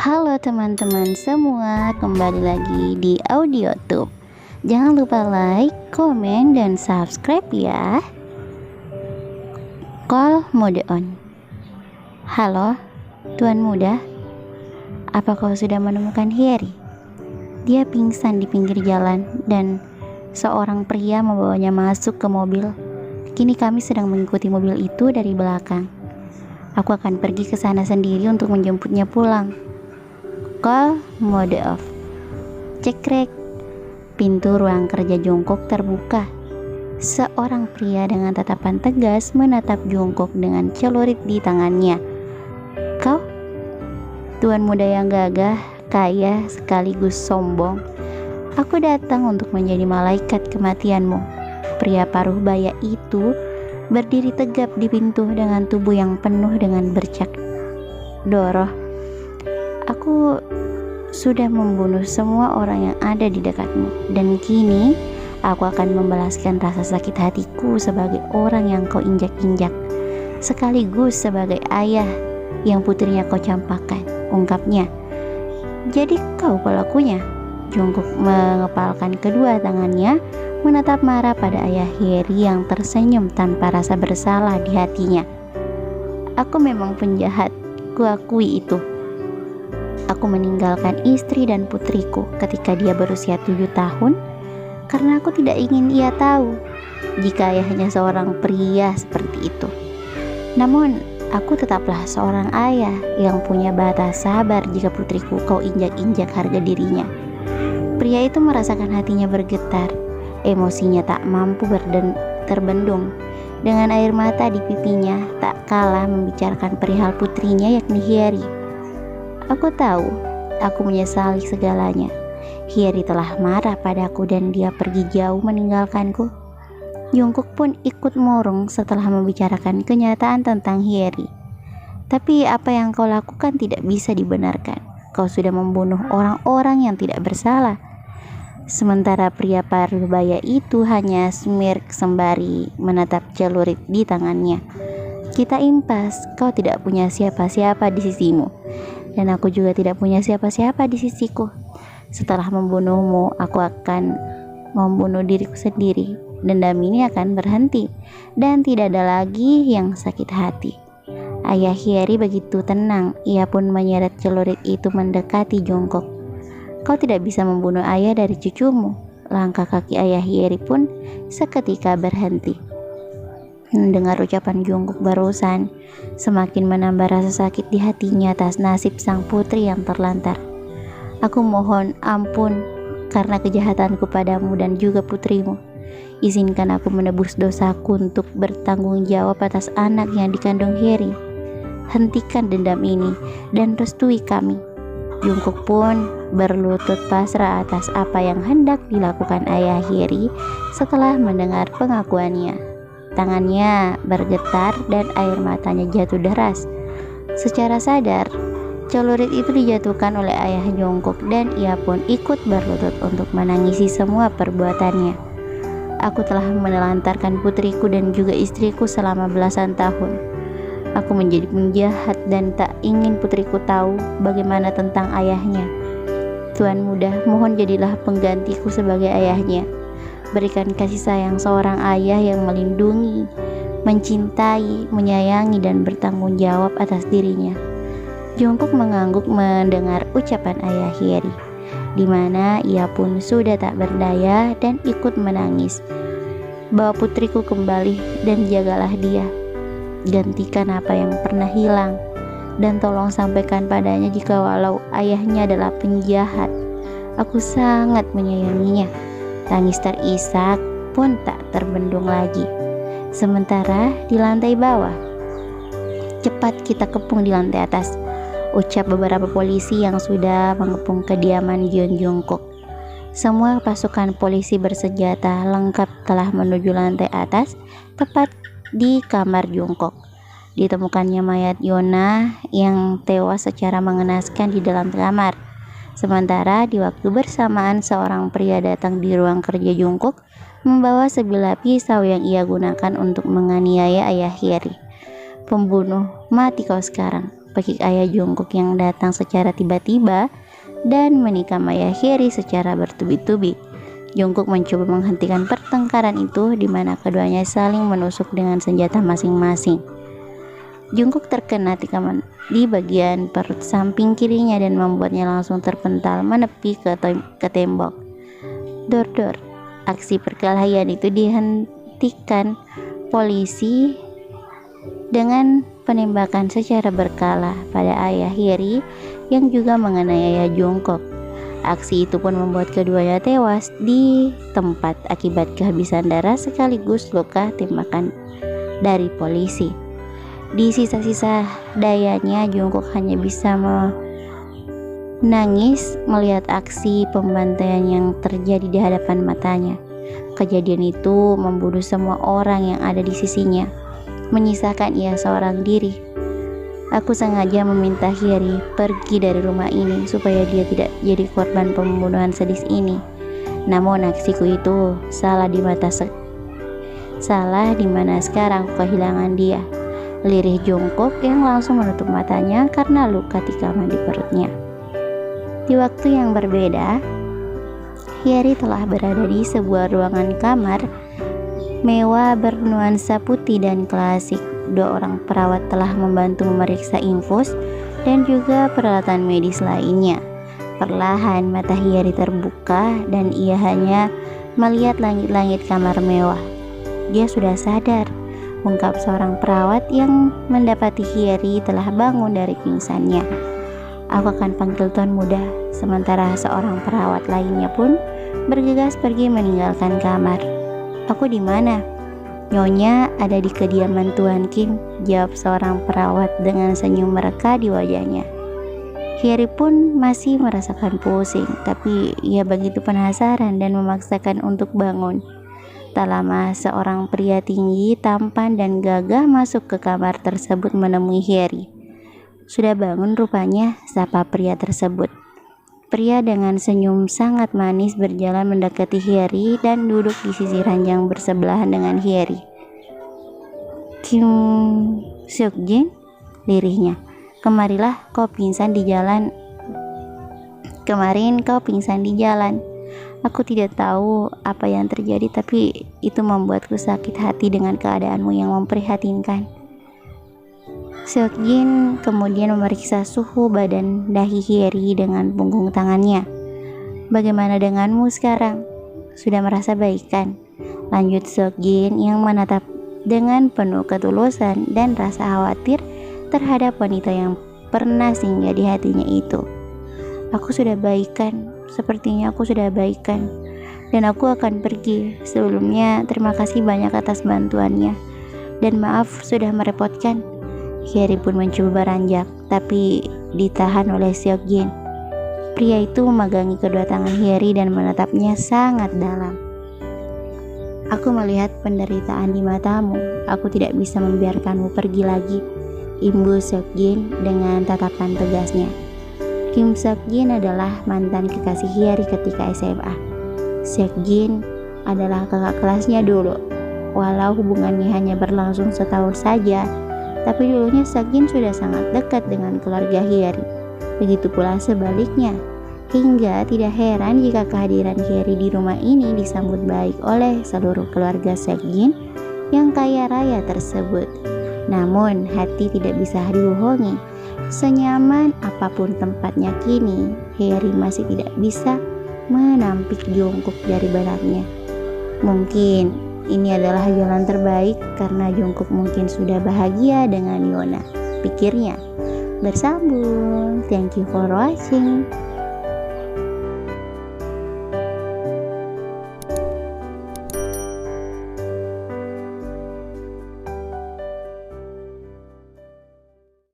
Halo teman-teman semua, kembali lagi di AudioTube. Jangan lupa like, komen, dan subscribe ya. Call mode on. Halo, Tuan Muda. Apa kau sudah menemukan Heri? Dia pingsan di pinggir jalan dan seorang pria membawanya masuk ke mobil. Kini kami sedang mengikuti mobil itu dari belakang. Aku akan pergi ke sana sendiri untuk menjemputnya pulang. Call mode off. Cekrek. Pintu ruang kerja Jungkook terbuka. Seorang pria dengan tatapan tegas menatap Jungkook dengan celurit di tangannya. Kau? Tuan muda yang gagah, kaya, sekaligus sombong. Aku datang untuk menjadi malaikat kematianmu. Pria paruh baya itu berdiri tegap di pintu dengan tubuh yang penuh dengan bercak darah. Aku sudah membunuh semua orang yang ada di dekatmu, dan kini aku akan membalaskan rasa sakit hatiku sebagai orang yang kau injak-injak, sekaligus sebagai ayah yang putrinya kau campakkan, ungkapnya. Jadi kau pelakunya? Jungkook mengepalkan kedua tangannya, menatap marah pada ayah Heri yang tersenyum tanpa rasa bersalah di hatinya. Aku memang penjahat, kuakui itu. Aku meninggalkan istri dan putriku ketika dia berusia 7 tahun karena aku tidak ingin ia tahu jika ayahnya seorang pria seperti itu. Namun, aku tetaplah seorang ayah yang punya batas sabar jika putriku kau injak-injak harga dirinya. Pria itu merasakan hatinya bergetar, emosinya tak mampu terbendung. Dengan air mata di pipinya tak kalah membicarakan perihal putrinya yakni Heri. Aku tahu, aku menyesali segalanya. Heri telah marah padaku dan dia pergi jauh meninggalkanku. Jungkook pun ikut murung setelah membicarakan kenyataan tentang Heri. Tapi apa yang kau lakukan tidak bisa dibenarkan. Kau sudah membunuh orang-orang yang tidak bersalah. Sementara pria paruh baya itu hanya smirk sembari menatap celurit di tangannya. Kita impas, kau tidak punya siapa-siapa di sisimu. Dan aku juga tidak punya siapa-siapa di sisiku. Setelah membunuhmu, aku akan membunuh diriku sendiri. Dendam ini akan berhenti dan tidak ada lagi yang sakit hati. Ayah Heri begitu tenang, ia pun menyeret celurit itu mendekati Jungkook. Kau tidak bisa membunuh ayah dari cucumu. Langkah kaki ayah Heri pun seketika berhenti. Mendengar ucapan Jungkook barusan, semakin menambah rasa sakit di hatinya atas nasib sang putri yang terlantar. Aku mohon ampun karena kejahatanku padamu dan juga putrimu. Izinkan aku menebus dosaku untuk bertanggung jawab atas anak yang dikandung Heri. Hentikan dendam ini dan restui kami. Jungkook pun berlutut pasrah atas apa yang hendak dilakukan ayah Heri setelah mendengar pengakuannya. Tangannya bergetar dan air matanya jatuh deras. Secara sadar, celurit itu dijatuhkan oleh ayah Jungkook dan ia pun ikut berlutut untuk menangisi semua perbuatannya. Aku telah menelantarkan putriku dan juga istriku selama belasan tahun. Aku menjadi penjahat dan tak ingin putriku tahu bagaimana tentang ayahnya. Tuan muda, mohon jadilah penggantiku sebagai ayahnya. Berikan kasih sayang seorang ayah yang melindungi, mencintai, menyayangi, dan bertanggung jawab atas dirinya. Jungkook mengangguk mendengar ucapan ayah Heri, di mana ia pun sudah tak berdaya dan ikut menangis. Bawa putriku kembali dan jagalah dia. Gantikan apa yang pernah hilang, dan tolong sampaikan padanya jika walau ayahnya adalah penjahat, aku sangat menyayanginya. Tangis terisak pun tak terbendung lagi. Sementara di lantai bawah, cepat kita kepung di lantai atas, ucap beberapa polisi yang sudah mengepung kediaman Jeon Jungkook. Semua pasukan polisi bersenjata lengkap telah menuju lantai atas, tepat di kamar Jungkook. Ditemukannya mayat Yona yang tewas secara mengenaskan di dalam kamar. Sementara di waktu bersamaan seorang pria datang di ruang kerja Jungkook membawa sebilah pisau yang ia gunakan untuk menganiaya ayah Heri. Pembunuh, mati kau sekarang. Pekik ayah Jungkook yang datang secara tiba-tiba dan menikam ayah Hyeri secara bertubi-tubi. Jungkook mencoba menghentikan pertengkaran itu di mana keduanya saling menusuk dengan senjata masing-masing. Jungkook terkena tikaman di bagian perut samping kirinya dan membuatnya langsung terpental menepi ke tembok. Dor. Aksi perkelahian itu dihentikan polisi dengan penembakan secara berkala pada ayah Hyeri yang juga mengenai ayah Jungkook. Aksi itu pun membuat keduanya tewas di tempat akibat kehabisan darah sekaligus luka tembakan dari polisi. Di sisa-sisa dayanya, Jungkook hanya bisa menangis melihat aksi pembantaian yang terjadi di hadapan matanya. Kejadian itu membunuh semua orang yang ada di sisinya, menyisakan ia seorang diri. Aku sengaja meminta Hyeri pergi dari rumah ini supaya dia tidak jadi korban pembunuhan sadis ini. Namun aksiku itu salah di mana sekarang aku kehilangan dia. Lirih Jungkook yang langsung menutup matanya karena luka tikaman di perutnya. Di waktu yang berbeda, Hyeri telah berada di sebuah ruangan kamar mewah bernuansa putih dan klasik. 2 orang perawat telah membantu memeriksa infus dan juga peralatan medis lainnya. Perlahan mata Hyeri terbuka dan ia hanya melihat langit-langit kamar mewah. Dia sudah sadar, ungkap seorang perawat yang mendapati Hyeri telah bangun dari pingsannya. Aku akan panggil Tuan Muda. Sementara seorang perawat lainnya pun bergegas pergi meninggalkan kamar. Aku di mana? Nyonya ada di kediaman Tuan Kim, jawab seorang perawat dengan senyum mereka di wajahnya. Hyeri pun masih merasakan pusing, tapi ia begitu penasaran dan memaksakan untuk bangun. Tak lama seorang pria tinggi, tampan dan gagah masuk ke kamar tersebut menemui Hyeri. Sudah bangun rupanya, sapa pria tersebut. Pria dengan senyum sangat manis berjalan mendekati Hyeri dan duduk di sisi ranjang bersebelahan dengan Hyeri. Kim Seokjin, lirihnya. Kemarin kau pingsan di jalan. Aku tidak tahu apa yang terjadi, tapi itu membuatku sakit hati dengan keadaanmu yang memprihatinkan. Seokjin kemudian memeriksa suhu badan dahi Hyeri dengan punggung tangannya. Bagaimana denganmu sekarang? Sudah merasa baik kan? Lanjut Seokjin yang menatap dengan penuh ketulusan dan rasa khawatir terhadap wanita yang pernah singgah di hatinya itu. Aku sudah baikan, sepertinya aku sudah baikan, dan aku akan pergi. Sebelumnya terima kasih banyak atas bantuannya, dan maaf sudah merepotkan. Hyeri pun mencoba beranjak, tapi ditahan oleh Seokjin. Pria itu memegangi kedua tangan Hyeri dan menatapnya sangat dalam. Aku melihat penderitaan di matamu. Aku tidak bisa membiarkanmu pergi lagi, imbu Seokjin dengan tatapan tegasnya. Kim Seokjin adalah mantan kekasih Hyeri ketika SMA. Seokjin adalah kakak kelasnya dulu. Walau hubungannya hanya berlangsung setahun saja, tapi dulunya Seokjin sudah sangat dekat dengan keluarga Hyeri. Begitu pula sebaliknya. Hingga tidak heran jika kehadiran Hyeri di rumah ini disambut baik oleh seluruh keluarga Seokjin yang kaya raya tersebut. Namun hati tidak bisa dibohongi. Senyaman apapun tempatnya kini, Hyeri masih tidak bisa menampik Jungkook dari benaknya. Mungkin ini adalah jalan terbaik karena Jungkook mungkin sudah bahagia dengan Yona, pikirnya. Bersambung. Thank you for watching.